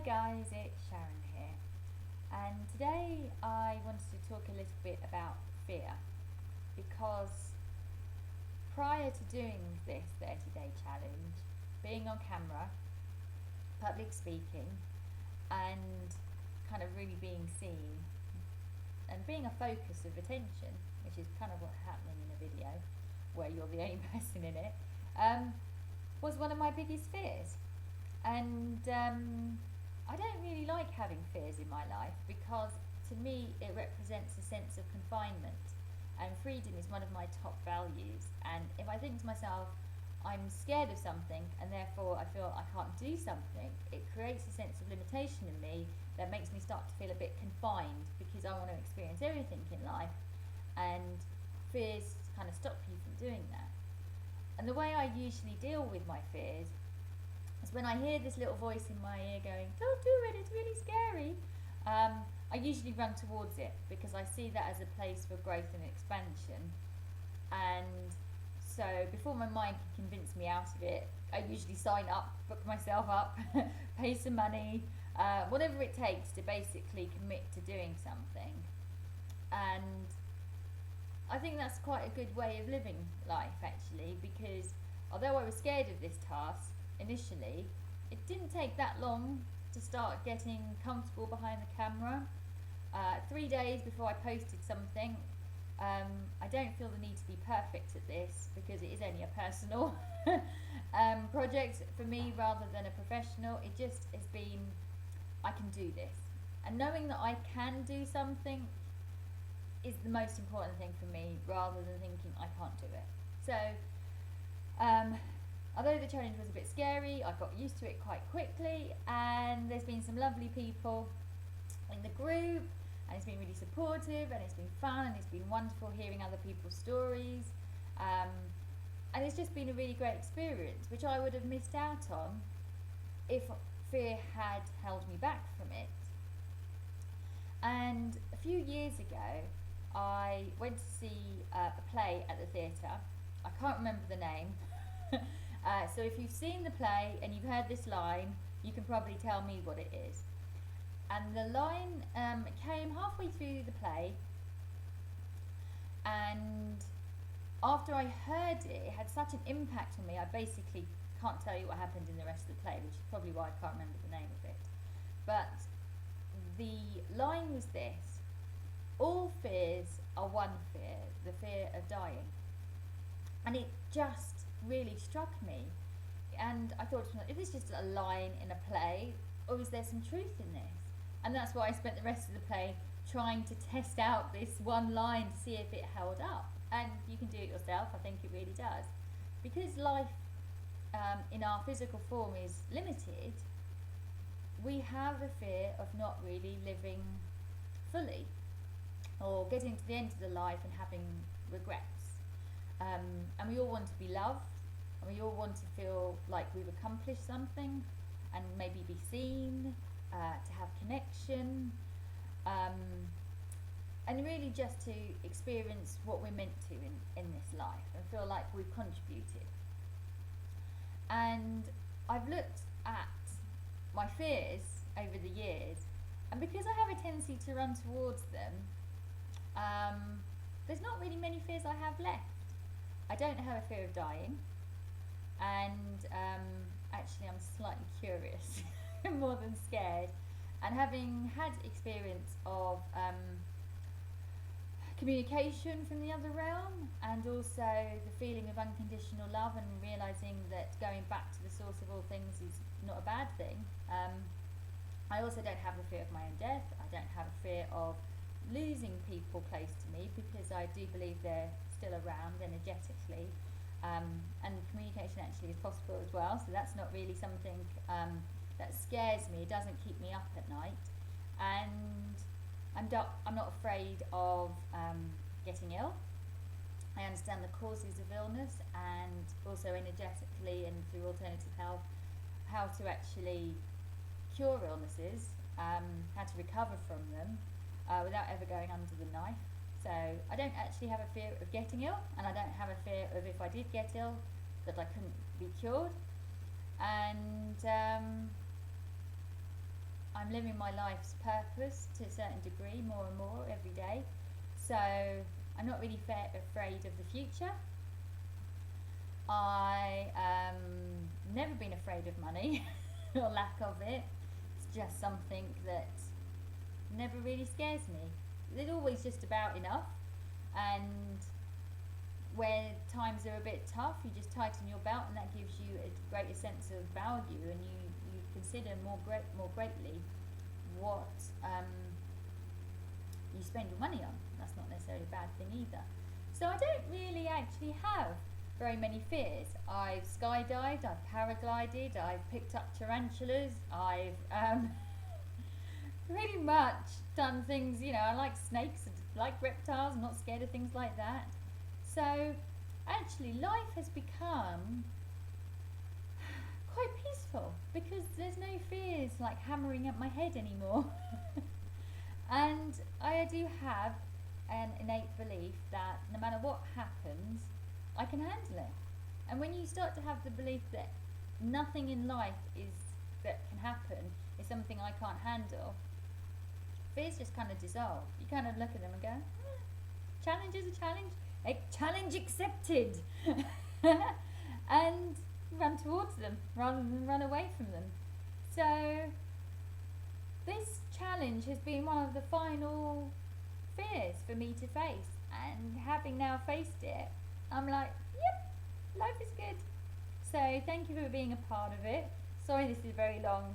guys, it's Sharon here, and today I wanted to talk a little bit about fear because prior to doing this 30-day challenge, being on camera, public speaking, and kind of really being seen and being a focus of attention, which is kind of what's happening in a video where you're the only person in it, was one of my biggest fears. And I don't really like having fears in my life because to me it represents a sense of confinement, and freedom is one of my top values. And if I think to myself, I'm scared of something and therefore I feel I can't do something, it creates a sense of limitation in me that makes me start to feel a bit confined because I want to experience everything in life, and fears kind of stop you from doing that. And the way I usually deal with my fears is when I hear this little voice in my ear going, "Don't do it, it's really scary." I usually run towards it because I see that as a place for growth and expansion. And so before my mind can convince me out of it, I usually sign up, book myself up, pay some money, whatever it takes to basically commit to doing something. And I think that's quite a good way of living life actually, because although I was scared of this task initially, it didn't take that long to start getting comfortable behind the camera. 3 days before I posted something, I don't feel the need to be perfect at this because it is only a personal project for me rather than a professional. It just has been, I can do this. And knowing that I can do something is the most important thing for me rather than thinking I can't do it. So, although the challenge was a bit scary, I got used to it quite quickly, and there's been some lovely people in the group, and it's been really supportive, and it's been fun, and it's been wonderful hearing other people's stories, and it's just been a really great experience, which I would have missed out on if fear had held me back from it. And a few years ago, I went to see a play at the theatre. I can't remember the name. So if you've seen the play and you've heard this line, you can probably tell me what it is. And the line came halfway through the play, and after I heard it, it had such an impact on me, I basically can't tell you what happened in the rest of the play, which is probably why I can't remember the name of it. But the line was this: all fears are one fear, the fear of dying. And it just really struck me. And I thought to myself, is this just a line in a play, or is there some truth in this? And that's why I spent the rest of the play trying to test out this one line to see if it held up. And you can do it yourself, I think it really does. Because life in our physical form is limited, we have a fear of not really living fully, or getting to the end of the life and having regrets. And we all want to be loved, and we all want to feel like we've accomplished something, and maybe be seen, to have connection, and really just to experience what we're meant to in this life and feel like we've contributed. And I've looked at my fears over the years, and because I have a tendency to run towards them, there's not really many fears I have left. I don't have a fear of dying, and actually I'm slightly curious more than scared. And having had experience of communication from the other realm, and also the feeling of unconditional love, and realising that going back to the source of all things is not a bad thing, I also don't have a fear of my own death. I don't have a fear of losing people close to me, because I do believe they're still around energetically, and communication actually is possible as well, so that's not really something that scares me. It doesn't keep me up at night. And I'm not afraid of getting ill. I understand the causes of illness, and also energetically and through alternative health how to actually cure illnesses, how to recover from them without ever going under the knife. So I don't actually have a fear of getting ill, and I don't have a fear of, if I did get ill, that I couldn't be cured. And I'm living my life's purpose to a certain degree, more and more every day. So I'm not really afraid of the future. I never been afraid of money or lack of it. It's just something that never really scares me. It's always just about enough, and where times are a bit tough, you just tighten your belt, and that gives you a greater sense of value, and you consider more greatly what you spend your money on. That's not necessarily a bad thing either. So I don't really actually have very many fears. I've skydived, I've paraglided, I've picked up tarantulas, I've pretty much done things, I like snakes, I like reptiles, I'm not scared of things like that. So actually life has become quite peaceful because there's no fears like hammering at my head anymore. And I do have an innate belief that no matter what happens, I can handle it. And when you start to have the belief that nothing in life that can happen is something I can't handle, fears just kind of dissolve. You kind of look at them and go, challenge is a challenge, a challenge accepted. And run towards them rather than run away from them. So this challenge has been one of the final fears for me to face, and having now faced it, I'm like, yep, life is good. So thank you for being a part of it. Sorry this is a very long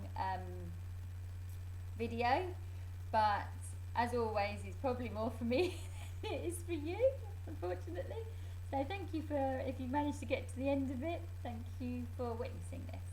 video, but as always it's probably more for me than it is for you, unfortunately. So thank you if you managed to get to the end of it, thank you for witnessing this.